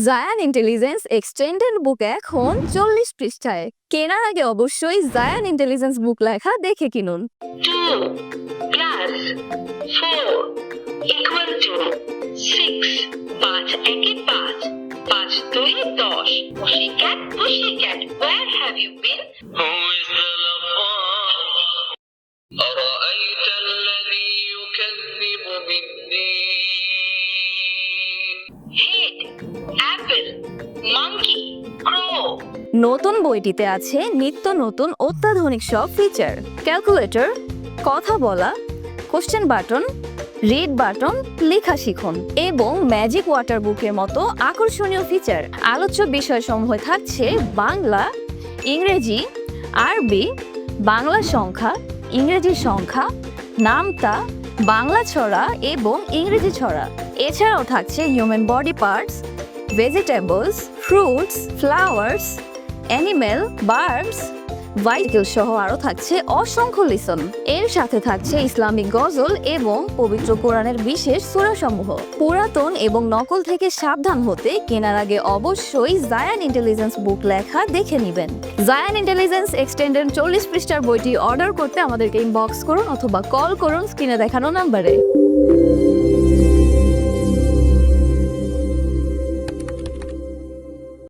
Zayan intelligence extended বুক এখন 40 পৃষ্ঠায়। কেনার আগে অবশ্যই জায়ান ইন্টেলিজেন্স বুক লেখা দেখে কিনুন। 2 plus 4 equal to 6 5 একে 5 5 2 10 pussycat where have you been who is the lover أرأيت الذي يكذب بالدين head apple monkey crow নতুন বইটিতে আছে নিত্য নতুন অত্যাধুনিক সব ফিচার, ক্যালকুলেটর, কথা বলা, কোশ্চেন বাটন, রিড বাটন, লেখা শিখুন এবং ম্যাজিক ওয়াটার বুকের মতো আকর্ষণীয় ফিচার। আলোচ্য বিষয়সমূহ থাকছে বাংলা, ইংরেজি, আরবি, বাংলা সংখ্যা, ইংরেজি সংখ্যা, নামতা, বাংলা ছড়া এবং ইংরেজি ছড়া। এছাড়াও থাকছে human body parts, vegetables, fruits, flowers, animal, birds, vehicle সহ আরও থাকছে অসংখ্য লিসন। এর সাথে থাকছে ইসলামিক গজল এবং পবিত্র কোরআনের বিশেষ সূরাসমূহ। পুরাতন এবং নকল থেকে সাবধান হতে কেনার আগে অবশ্যই জায়ান ইন্টেলিজেন্স বুক লেখা দেখে নেবেন। জায়ান ইন্টেলিজেন্স এক্সটেন্ডেড 40 পৃষ্ঠার বইটি অর্ডার করতে আমাদেরকে ইনবক্স করুন অথবা কল করুন স্ক্রিনে দেখানো নাম্বারে।